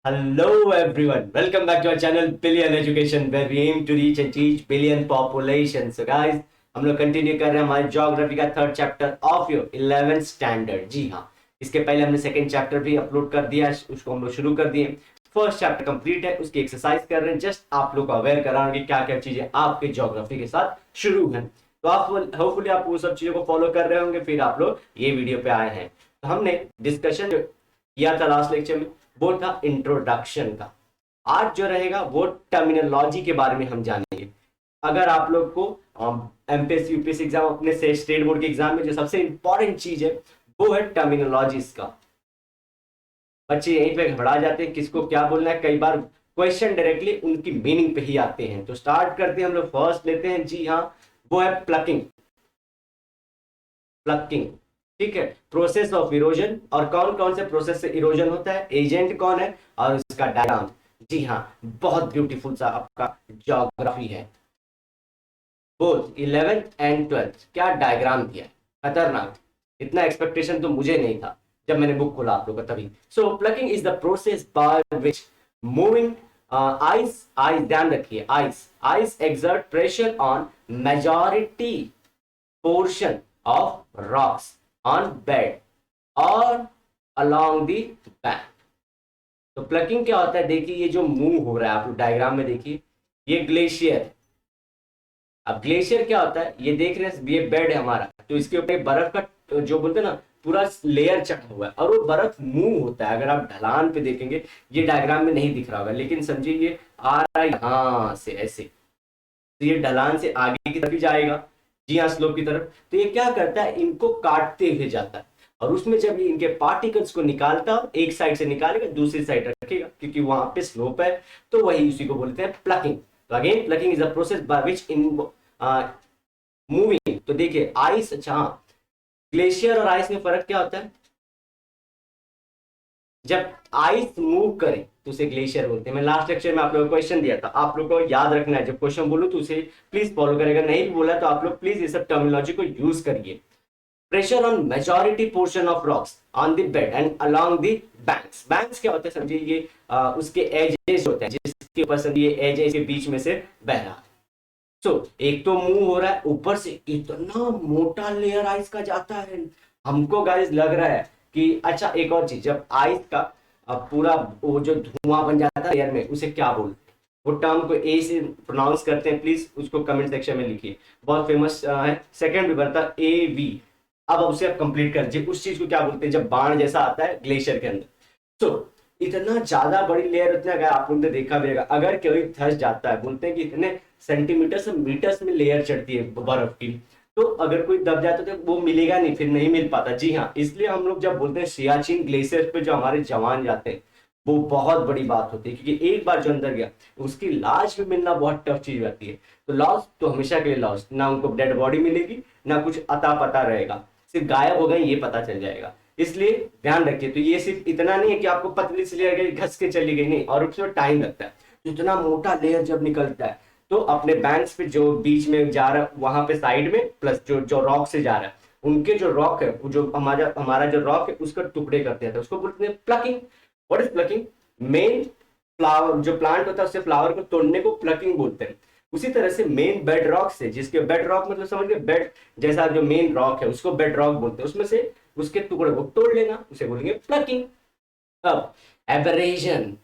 Hello everyone, welcome back to our channel Billion Education where we aim to reach and teach billion population. So guys, हम लोग continue कर रहे हैं हमारे geography का third chapter of your 11th standard. जी हाँ, इसके पहले हमने सेकंड चैप्टर भी अपलोड कर दिया, उसको हम लोग शुरू कर दिए। फर्स्ट चैप्टर कंप्लीट है, उसकी एक्सरसाइज कर रहे हैं। जस्ट आप लोग को अवेयर करा रहे हैं कि क्या क्या चीजें आपके ज्योग्राफी के साथ शुरू हैं। तो आप होपफुली आप वो सब चीजों को फॉलो कर रहे होंगे, फिर आप लोग ये वीडियो पे आए हैं। तो हमने डिस्कशन किया था लास्ट लेक्चर में, वो था इंट्रोडक्शन का। आज जो रहेगा वो टर्मिनोलॉजी के बारे में हम जानेंगे। अगर आप लोग को एमपीएससी यूपीएससी एग्जाम, अपने से स्टेट बोर्ड के एग्जाम में जो सबसे इंपॉर्टेंट चीज है वो है टर्मिनोलॉजीज का। बच्चे यहीं पे घबरा जाते हैं किसको क्या बोलना है, कई बार क्वेश्चन डायरेक्टली उनकी मीनिंग पे ही आते हैं। तो स्टार्ट करते हैं हम लोग, फर्स्ट लेते हैं। जी हाँ, वो है प्लकिंग। प्लकिंग, ठीक है, प्रोसेस ऑफ इरोजन। और कौन कौन से प्रोसेस से इरोजन होता है, एजेंट कौन है और उसका डायग्राम। जी हाँ, बहुत ब्यूटीफुल सा आपका ज्योग्राफी है। बोथ 11th एंड 12th क्या डायग्राम दिया है, खतरनाक। इतना एक्सपेक्टेशन तो मुझे नहीं था जब मैंने बुक खोला आप लोग का तभी। So plucking is the process by which moving ice, ice ध्यान रखिए, ice ice exert pressure on majority portion of rocks on bed or along the bank। तो प्लकिंग क्या होता है, देखिए ये जो मूव हो रहा है आप लोग डायग्राम में देखिए, ये ग्लेशियर। अब ग्लेशियर क्या होता है, ये देख रहे हैं, ये बेड है हमारा, तो इसके ऊपर बर्फ का जो बोलते हैं ना पूरा लेयर चढ़ा हुआ है और वो बर्फ मूव होता है। अगर आप ढलान पे देखेंगे, ये डायग्राम में नहीं दिख रहा होगा, लेकिन समझिए ये आ रहा है यहां से ऐसे, तो ये ढलान से आगे की तरफ ही जाएगा। जी हाँ, स्लोप की तरफ। तो ये क्या करता है, इनको काटते हुए जाता है और उसमें जब ये इनके पार्टिकल्स को निकालता है, एक साइड से निकालेगा दूसरी साइड रखेगा, क्योंकि वहां पे स्लोप है। तो वही उसी को बोलते हैं प्लकिंग। तो again plucking is a process by which in moving. तो देखिए आइस, अच्छा हाँ, ग्लेशियर और आइस में फर्क क्या होता है, जब आइस मूव करे तो उसे ग्लेशियर बोलते हैं। मैं लास्ट लेक्चर में आप लोगों को क्वेश्चन दिया था, आप लोग को याद रखना है, जब क्वेश्चन बोलूं तो उसे प्लीज फॉलो करेगा। नहीं बोला तो आप लोग प्लीज ये सब टर्मिनोलॉजी को यूज करिए। Pressure on majority portion of rocks on the bed and along the banks. Banks क्या होते हैं समझिए, ये उसके एजेस होते हैं, जिसके ऊपर से ये एजेस के बीच में से बह रहा है। सो एक तो मूव हो रहा है, ऊपर से इतना मोटा लेयर आइस का जाता है। हमको गाइस लग रहा है कि अच्छा, एक और चीज, जब आइस का पूरा वो जो धुआं बन जाता है एयर में, उसे क्या बोलते हैं, वो टर्म को ए से प्रोनाउंस करते हैं, प्लीज उसको कमेंट सेक्शन में लिखिए। बहुत फेमस है, सेकंड भी बनता है ए वी। अब उसे आप कंप्लीट कर दीजिए, उस चीज को क्या बोलते हैं जब बाण जैसा आता है ग्लेशियर के अंदर। तो इतना ज्यादा बड़ी लेयर होती है, अगर आप लोगों ने देखा भी होगा, अगर कोई धंस जाता है, बोलते हैं कि इतने सेंटीमीटर से मीटर्स में लेयर चढ़ती है बर्फ की, तो अगर कोई दब जाता है तो वो मिलेगा नहीं, फिर नहीं मिल पाता। जी हाँ, इसलिए हम लोग जब बोलते हैं सियाचिन ग्लेशियर पे जो हमारे जवान जाते हैं, वो बहुत बड़ी बात होती है, क्योंकि एक बार जो अंदर गया उसकी लाश भी मिलना बहुत टफ चीज रहती है। तो लॉस तो हमेशा के लिए लॉस, ना उनको डेड बॉडी मिलेगी ना कुछ अता पता रहेगा, सिर्फ गायब हो गए ये पता चल जाएगा। इसलिए ध्यान रखिए। तो ये सिर्फ इतना नहीं है कि आपको पतली सी लेयर गई घस के चली गई, नहीं, और उसमें टाइम लगता है। तो इतना मोटा लेयर जब निकलता है तो अपने बैंक्स पे जो बीच में जा रहा है वहां पे साइड में, प्लस जो जो रॉक से जा रहा है, उनके जो रॉक है, वो जो हमारा हमारा जो रॉक है उसका टुकड़े करते हैं, उसको बोलते हैं plucking. What is plucking? Main flower जो प्लांट होता है उससे फ्लावर को तोड़ने को प्लकिंग बोलते हैं। उसी तरह से मेन बेड रॉक से, जिसके बेड रॉक मतलब समझ गए, बेड जैसा जो मेन रॉक है उसको बेड रॉक बोलते हैं, उसमें से उसके टुकड़े को तोड़ लेना, उसे बोलेंगे प्लकिंग। अब एबरेशन,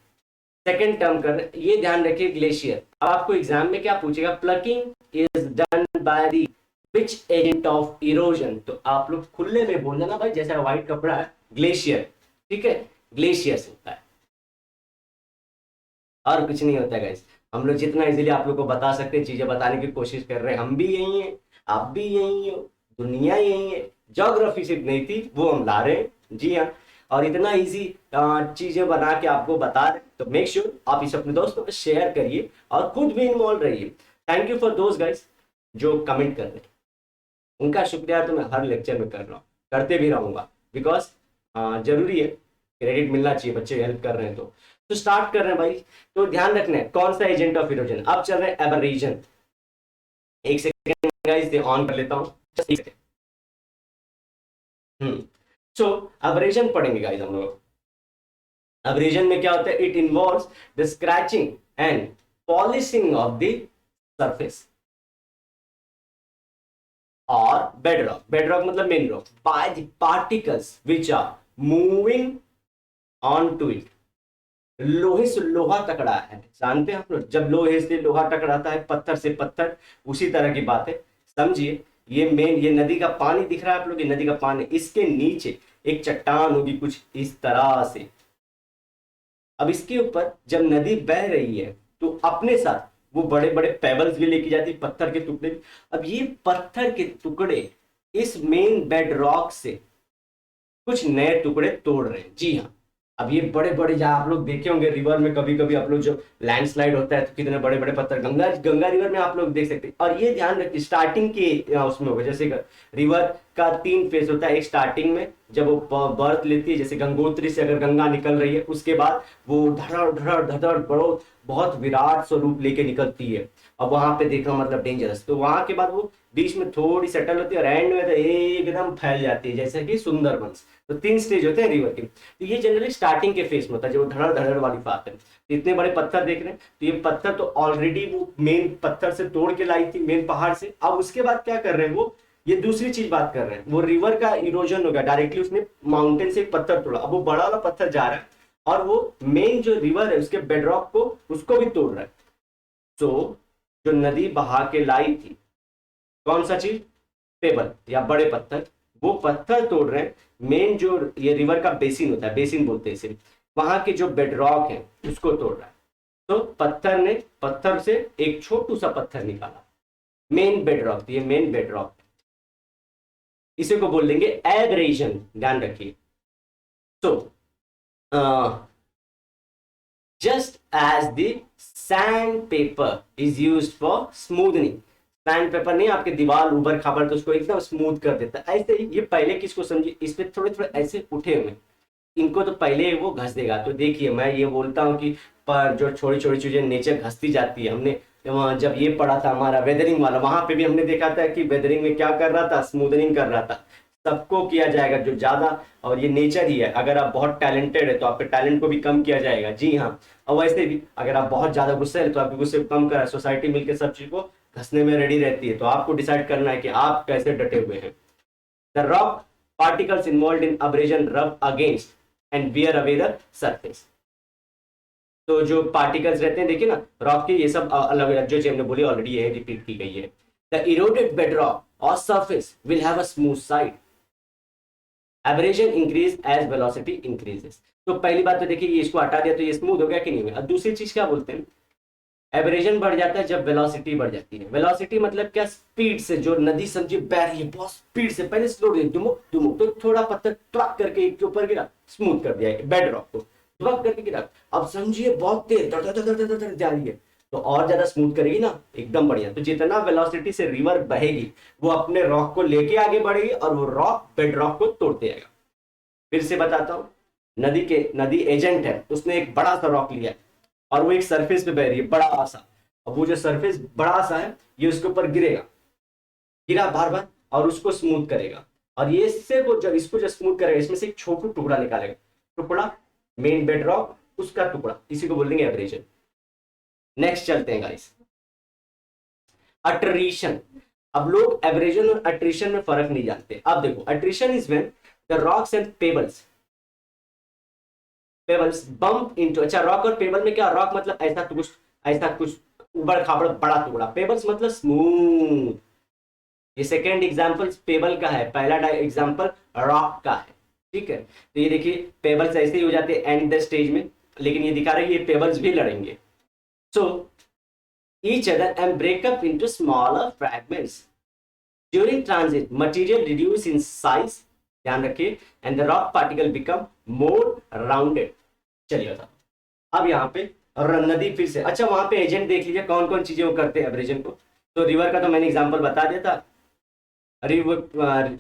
सेकंड टर्म कर, ये ध्यान रखिए, ग्लेशियर। अब आपको एग्जाम में क्या पूछेगा, plucking is done by the which agent of erosion. तो आप लोग खुले में बोल देना भाई, जैसा व्हाइट कपड़ा है, ग्लेशियर। ठीक है, ग्लेशियर से होता है और कुछ नहीं होता है गाइस। हम लोग जितना इजीली आप लोग को बता सकते हैं, चीजें बताने की कोशिश कर रहे हैं। हम भी यही हैं, आप भी यही हो, दुनिया यही है। ज्योग्राफी सिर्फ नहीं थी, वो हम ला रहे हैं। जी हाँ, और इतना इजी चीजें बना के आपको बता रहे हैं, तो मेक श्योर आप इसे अपने दोस्तों को शेयर करिए और खुद भी इन्वॉल्व रहिए। थैंक यू फॉर दोस्त गाइस जो कमेंट कर रहे हैं, उनका शुक्रिया तो मैं हर लेक्चर में कर रहा हूँ, करते भी रहूंगा, बिकॉज जरूरी है, क्रेडिट मिलना चाहिए, बच्चे हेल्प कर रहे हैं। तो स्टार्ट कर रहे हैं भाई। तो ध्यान रखना है कौन सा एजेंट ऑफ इरोजन। अब चल रहे हैं एबरेशन। एक सेकंड गाइस, ऑन कर लेता हूँ, एक सेकंड। सो एबरेशन पढ़ेंगे गाइस हम लोग। अब्रेजन में क्या होता है, it involves the scratching and polishing of the surface और बेडरॉक, बेडरॉक मतलब main rock, by the particles which are moving on to it. लोहे से लोहा टकरा है, जानते हैं आप लोग, जब लोहे से लोहा टकराता है, पत्थर से पत्थर, उसी तरह की बात है। समझिए, ये मेन, ये नदी का पानी दिख रहा है आप लोग, ये नदी का पानी, इसके नीचे एक चट्टान होगी कुछ इस तरह से। अब इसके ऊपर जब नदी बह रही है तो अपने साथ वो बड़े बड़े पेबल्स भी लेके जाती है, पत्थर के टुकड़े भी। अब ये पत्थर के टुकड़े इस मेन बेड रॉक से कुछ नए टुकड़े तोड़ रहे हैं, जी हाँ। अब ये बड़े बड़े, जहाँ आप लोग देखे होंगे रिवर में कभी कभी आप लोग जो लैंडस्लाइड होता है तो कितने बड़े बड़े पत्थर, गंगा गंगा रिवर में आप लोग देख सकते हैं। और ये ध्यान रखिए, स्टार्टिंग के उसमें होगा, जैसे रिवर का 3 फेज होता है। एक स्टार्टिंग में जब वो बर्थ लेती है, जैसे गंगोत्री से अगर गंगा निकल रही है, उसके बाद वो धड़ धड़ धड़ बड़ो बहुत विराट स्वरूप लेके निकलती है। अब वहां पे देखना मतलब डेंजरस, तो वहां के बाद वो बीच में थोड़ी सेटल होती है और एंड में तो एकदम फैल जाती है, जैसे कि सुंदरबंस। तो 3 स्टेज होते हैं रिवर के। तो ये जनरली स्टार्टिंग के फेस में होता है, जो धड़र धड़र वाली बात है। तो इतने बड़े पत्थर देख रहे हैं, तो ये पत्थर तो ऑलरेडी वो मेन पत्थर से तोड़ के लाई थी, मेन पहाड़ से। अब उसके बाद क्या कर रहे हैं वो, ये दूसरी चीज बात कर रहे हैं, वो रिवर का इरोजन हो गया डायरेक्टली, उसने माउंटेन से एक पत्थर तोड़ा, अब वो बड़ा वाला पत्थर जा रहा है और वो मेन जो रिवर है उसके बेडरॉक को, उसको भी तोड़ रहा है। तो जो नदी बहा के लाई थी, कौन सा चीज, पेबल या बड़े पत्थर, वो पत्थर तोड़ रहे हैं। मेन जो ये रिवर का बेसिन होता है, बेसिन बोलते हैं इसे, वहां के जो बेडरॉक है उसको तोड़ रहा है। तो पत्थर ने, पत्थर से एक छोटू सा पत्थर निकाला, मेन बेडरॉक, ये मेन बेडरॉक, इसे को बोल देंगे एब्रेजन, ध्यान रखिए। तो just as the sandpaper is used for smoothing, sand paper नहीं, आपके दीवार उबर खाबर तो उसको एकदम स्मूथ कर देता है, ऐसे ही ये पहले किसको समझिए, इस पे थोड़े थोड़े ऐसे उठे हुए, इनको तो पहले वो घस देगा। तो देखिए, मैं ये बोलता हूँ कि पर जो छोटी छोटी चीजें नेचर घसती जाती है, हमने जब ये पढ़ा था हमारा वेदरिंग वाला, वहां पे भी हमने देखा था कि वेदरिंग में क्या कर रहा था, स्मूदनिंग कर रहा था। सबको किया जाएगा जो ज्यादा, और ये नेचर ही है, अगर आप बहुत टैलेंटेड है तो आपके टैलेंट को भी कम किया जाएगा, जी हाँ। और वैसे भी अगर आप बहुत ज्यादा गुस्से है तो आपके गुस्से को कम करा, सोसाइटी मिलकर सब चीज को घसने में रेडी रहती है। तो आपको डिसाइड करना है कि आप कैसे डटे हुए हैं। The rock particles involve in abrasion rub against and wear away the surface. तो जो पार्टिकल्स रहते हैं, देखिए ना, रॉक के ये सब अलग अलग जो हमने बोली ऑलरेडी है, रिपीट की गई है। द इरोडेड बेडरॉक और surface will have a smooth side, abrasion increase as velocity increases. तो पहली बात तो देखिए, ये इसको हटा दिया तो ये स्मूथ हो गया कि नहीं हुआ। अब दूसरी चीज क्या बोलते हैं, एब्रेजन बढ़ जाता है जब वेलोसिटी बढ़ जाती है। वेलोसिटी मतलब क्या, स्पीड से, जो नदी समझिए बह रही है बहुत स्पीड से, पहले स्लो दुमुक दुमुक, तो थोड़ा पत्थर ट्रक करके एक के ऊपर गिरा, स्मूथ कर दिया बेड रॉक को, ट्रक करके गिरा। अब समझिए बहुत तेज धड़ धड़ धड़ धड़ धड़ जा रही है, तो और ज्यादा स्मूथ करेगी ना, एकदम बढ़िया। तो जितना वेलोसिटी से रिवर बहेगी, वो अपने रॉक को लेके आगे बढ़ेगी और वो रॉक बेड रॉक को तोड़ते जाएगा। फिर से बताता हूँ, नदी एजेंट है, उसने एक बड़ा सा रॉक लिया और वो एक सरफेस पे बह रही है बड़ा सा। अब वो जो सरफेस बड़ा सा है, ये उसके ऊपर गिरेगा, गिरा बार बार, और उसको स्मूथ करेगा। और ये इससे को जब इसको जब स्मूथ करेगा, इसमें से एक छोटा टुकड़ा निकालेगा, टुकड़ा मेन बेड रॉक, उसका टुकड़ा, इसी को बोल देंगे एब्रेजन। नेक्स्ट चलते हैं गाइस, अट्रीशन। अब लोग एब्रेजन और अट्रीशन में फर्क नहीं जानते। अब देखो, attrition is when the rocks and pebbles bump into, अच्छा रॉक और पेबल में क्या, रॉक मतलब ऐसा कुछ उबड़ खाबड़ बड़ा टुकड़ा, पेबल्स मतलब स्मूथ। ये सेकेंड एग्जांपल पेबल का है, पहला एग्जांपल रॉक का है, ठीक है। तो ये देखिए, पेबल्स ऐसे ही हो जाते हैं एंड द स्टेज में, लेकिन ये दिखा रहे हैं ये पेबल्स भी लड़ेंगे। सो each other and break up into smaller fragments. During transit, material reduce in size, ध्यान रखिए, and the rock particle become more rounded. चलिए था, अब यहाँ पे नदी फिर से, अच्छा वहां पे एजेंट देख लीजिए कौन कौन चीजें वो करते हैं एब्रेजन को। तो रिवर का तो मैंने एग्जांपल बता दिया था, river,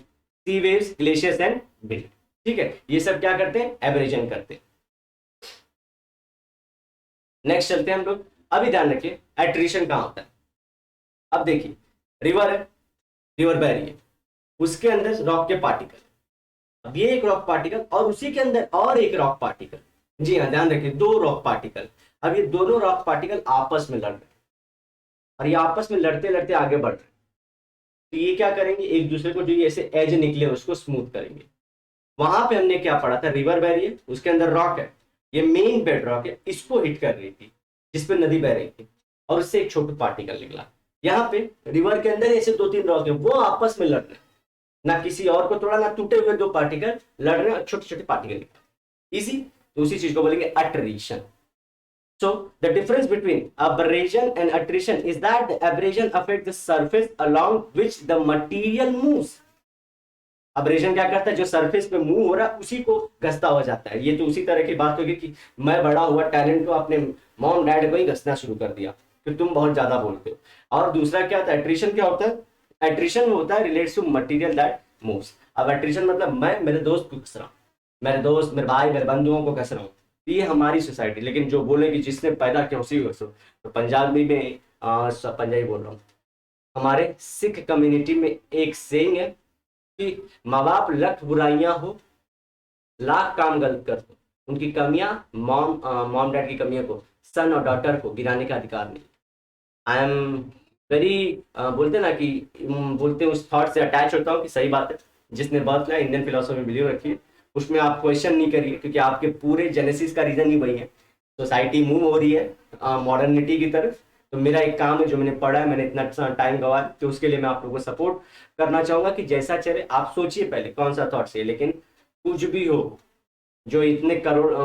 sea waves, glaciers and build, ठीक है, ये सब क्या करते हैं, एब्रेजन करते हैं। नेक्स्ट चलते हैं हम लोग। अभी ध्यान रखिए, एट्रीशन कहाँ होता है। अब देखिए, रिवर है, रिवर बह रही है, उसके अंदर रॉक के पार्टिकल, अब ये एक रॉक पार्टिकल और उसी के अंदर और एक रॉक पार्टिकल, जी हाँ, ध्यान रखिए, दो रॉक पार्टिकल, अब ये दोनों रॉक पार्टिकल आपस में लड़ रहे हैं और ये आपस में लड़ते लड़ते आगे बढ़ रहे हैं। तो ये क्या करेंगे, एक दूसरे को जो ये ऐसे एज निकले उसको स्मूथ करेंगे। वहां पे हमने क्या पढ़ा था, रिवर बह रही है, उसके अंदर रॉक है, ये मेन बेड रॉक है, इसको हिट कर रही थी जिसपे नदी बह रही थी, और उससे एक छोटा पार्टिकल निकला। यहाँ पे रिवर के अंदर ऐसे दो तीन रॉक है, वो आपस में लड़ रहे हैं, ना किसी और को तोड़ा, ना टूटे हुए दो पार्टिकल लड़ रहे हैं और छोटे छोटे पार्टिकल निकले। इसी, तो उसी चीज को बोलेंगे अट्रेशन। So the difference between abrasion and attrition is that the abrasion affects the surface along which the material moves. Abrasion क्या करता है, जो सरफेस पे मूव हो रहा है उसी को घसता हो जाता है। ये तो उसी तरह की बात होगी कि मैं बड़ा हुआ टैलेंट को अपने मॉम डैड को ही घसना शुरू कर दिया कि तुम बहुत ज्यादा बोलते हो। और दूसरा क्या होता है, एट्रिशन क्या होता है, एट्रिशन होता है relates to material that moves. अब एट्रिशन मतलब मैं मेरे दोस्त को घस रहा हूँ, मेरे दोस्त, मेरे भाई, मेरे बंधुओं को घस रहा हूँ, ये हमारी सोसाइटी। लेकिन जो बोले कि जिसने पैदा किया उसी को घसो, तो पंजाबी में पंजाबी बोल रहा हूँ, हमारे सिख कम्युनिटी में एक सेइंग है कि माँ बाप लख बुराइयां हो, लाख काम गलत कर दो, उनकी कमियां, मॉम डैड की कमियों को सन और डॉटर को गिराने का अधिकार नहीं। आई एम वेरी, बोलते ना कि बोलते हैं, उस थॉट से अटैच होता हूँ कि सही बात है, जिसने बर्थ लिया इंडियन फिलोसफी में बिलीव रखिए, उसमें आप क्वेश्चन नहीं करिए, क्योंकि आपके पूरे जेनेसिस का रीजन ही वही है। सोसाइटी मूव हो रही है मॉडर्निटी की तरफ, तो मेरा एक काम है जो मैंने पढ़ा है, मैंने इतना टाइम गवाया, तो उसके लिए मैं आप लोगों को सपोर्ट करना चाहूंगा कि जैसा चले आप सोचिए पहले कौन सा थॉट से। लेकिन कुछ भी हो, जो इतने करोड़ सौ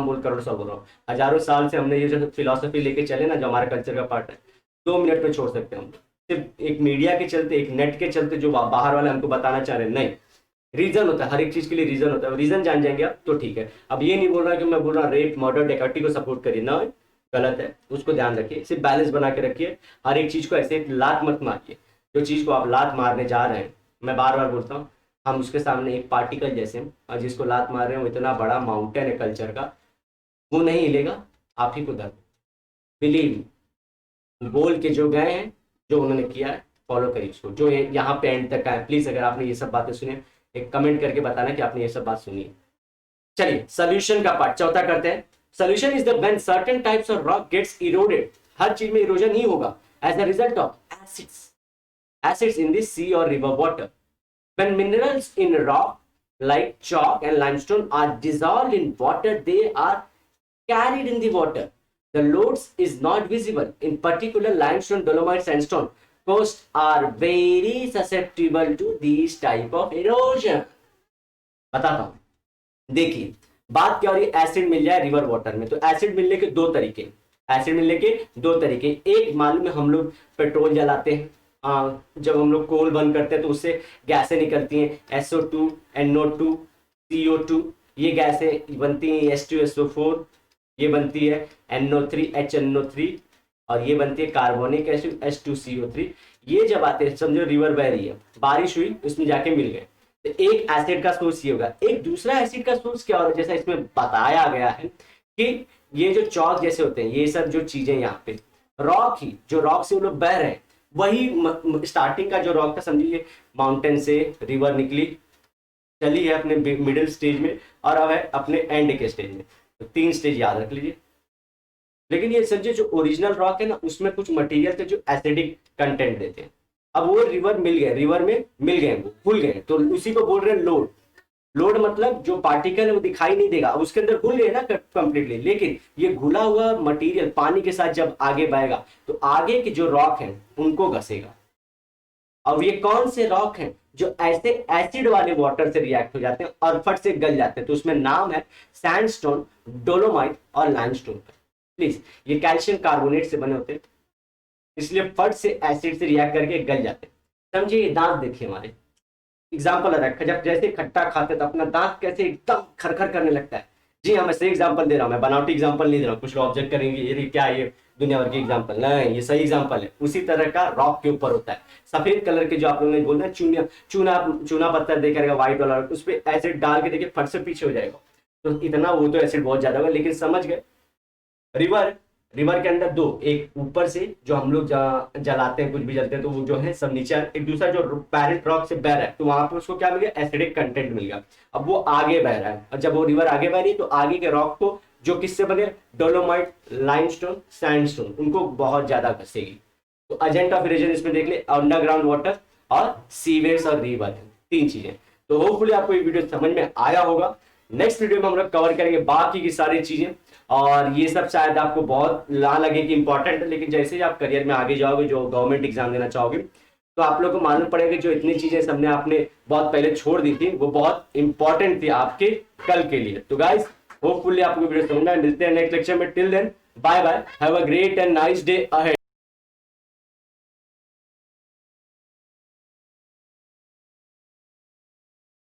बोल रहा हूँ, हजारों साल से हमने ये जो फिलोसफी लेके चले ना, जो हमारा कल्चर का पार्ट है, 2 मिनट में छोड़ सकते हैं हम। सिर्फ एक मीडिया के चलते, एक नेट के चलते जो बाहर वाले हमको बताना चाह रहे हैं, नहीं, रीजन होता है, हर एक चीज के लिए रीजन होता है, रीजन जान जाएंगे आप तो ठीक है। अब ये नहीं बोल रहा कि मैं बोल रहा रेप, मर्डर, डकैती को सपोर्ट करिए ना, गलत है, उसको ध्यान रखिए, सिर्फ बैलेंस बना के रखिए। हर एक चीज को ऐसे लात मत मारिए, जो चीज को आप लात मारने जा रहे हैं, मैं बार बार बोलता हूँ, हम उसके सामने एक पार्टिकल जैसे हैं, और जिसको लात मार रहे हैं वो इतना बड़ा माउंटेन है कल्चर का, वो नहीं हिलेगा, आप ही को दर्द। बिलीव, बोल के जो गए हैं, जो उन्होंने किया है, फॉलो करिए उसको। जो यहाँ पे एंड तक आए, प्लीज अगर आपने ये सब बातें सुनी, एक कमेंट करके बताना कि आपने ये सब बात सुनी है। चलिए सोल्यूशन का पार्ट चौथा करते हैं। Solution is the when certain types of rock gets eroded, हर चीज में इरोजन ही होगा as a result of acids in the sea और river water. When minerals in rock like chalk and limestone are dissolved in water, they are carried in the water. The loads is not visible. In particular, limestone, dolomite, sandstone coasts are very susceptible to these type of erosion. बताता हूं, देखिए बात क्या हो रही है, acid मिल जाए river water में, तो एसिड मिलने के दो तरीके, एसिड मिलने के दो तरीके। एक, मालूम है हम लोग पेट्रोल जलाते हैं, जब हम लोग कोल बर्न करते हैं तो उससे गैसें निकलती हैं, SO2, NO2, CO2, ये गैसें बनती हैं, H2SO4, ये बनती है NO3, HNO3, और ये बनती है कार्बोनिक एसिड H2CO3। ये जब आते हैं, समझो रिवर बह रही है, बारिश हुई, उसमें जाके मिल गए, तो एक एसिड का सोर्स ये होगा। एक दूसरा एसिड का सोर्स क्या होगा, जैसा इसमें बताया गया है कि ये जो चौक जैसे होते हैं, ये सब जो चीजें यहाँ पे रॉक ही, जो रॉक से वो लोग बह रहे हैं, वही स्टार्टिंग का जो रॉक था, समझिए माउंटेन से रिवर निकली, चली है अपने मिडिल स्टेज में, और अब है अपने एंड के स्टेज में, तो 3 स्टेज याद रख लीजिए। लेकिन ये समझिए जो ओरिजिनल रॉक है ना, उसमें कुछ मटेरियल थे जो एसिडिक कंटेंट देते हैं। अब वो रिवर मिल गए, रिवर में मिल गए, वो घुल गए, तो उसी को बोल रहे हैं लोड। लोड मतलब जो पार्टिकल है वो दिखाई नहीं देगा, उसके अंदर घुल गए ना कंप्लीटली, लेकिन ये घुला हुआ मटेरियल पानी के साथ जब आगे बहेगा तो आगे के जो रॉक हैं उनको घसेगा। अब ये कौन से रॉक हैं जो ऐसे एसिड वाले वाटर से रिएक्ट हो जाते हैं और फट से गल जाते हैं, तो उसमें नाम है सैंडस्टोन, डोलोमाइट और लाइमस्टोन। प्लीज, ये कैल्शियम कार्बोनेट से बने होते हैं, इसलिए फट से एसिड से रिएक्ट करके गल जाते हैं। समझिए, ये दांत देखिए हमारे, एग्जाम्पल रखा, जब जैसे खट्टा खाते तो अपना दांत कैसे एकदम खरखर करने लगता है। जी हाँ, मैं सही एग्जाम्पल दे रहा हूँ, मैं बनावटी एग्जाम्पल नहीं दे रहा हूँ। कुछ लोग ऑब्जेक्ट करेंगे, ये क्या ये दुनिया भर की एग्जाम्पल, नहीं, ये सही एग्जाम्पल है। उसी तरह का रॉक के ऊपर होता है, सफेद कलर के जो आप लोगों ने बोलना चूना चूना चूना पत्थर देखा व्हाइट वाला, उस पर एसिड डाल के देखिए फट से पीछे हो जाएगा, तो इतना वो तो एसिड बहुत ज्यादा होगा। लेकिन समझ गए, रिवर के अंदर दो, एक ऊपर से जो हम लोग जलाते हैं, कुछ भी जलते हैं, तो वो जो है सब नीचे, एक दूसरा जो पैरेंट रॉक से बह रहा है, तो वहां पे उसको क्या मिल गया, एसिडिक कंटेंट मिल गया। अब वो आगे बह रहा है, और जब वो रिवर आगे बह रही है तो आगे के रॉक को जो किससे बने, डोलोमाइट, लाइमस्टोन, सैंडस्टोन, उनको बहुत ज्यादा घसेगी। तो एजेंट ऑफ इरोजन इसमें देख ले, अंडरग्राउंड वाटर और सीवेज और रिवर, तीन चीजें। तो होपफुली आपको ये वीडियो समझ में आया होगा। नेक्स्ट वीडियो में हम लोग कवर करेंगे बाकी की सारी चीजें, और ये सब शायद आपको बहुत ना लगे कि इंपॉर्टेंट है, लेकिन जैसे ही आप करियर में आगे जाओगे, जो गवर्नमेंट एग्जाम देना चाहोगे, तो आप लोग को मालूम पड़ेगा कि जो इतनी चीजें सबने आपने बहुत पहले छोड़ दी थी, वो बहुत इंपॉर्टेंट थी आपके कल के लिए। तो गाइस होपफुली आपको वीडियो समझ में आए। मिलते हैं नेक्स्ट लेक्चर में। Till then bye bye, have a great and nice day ahead.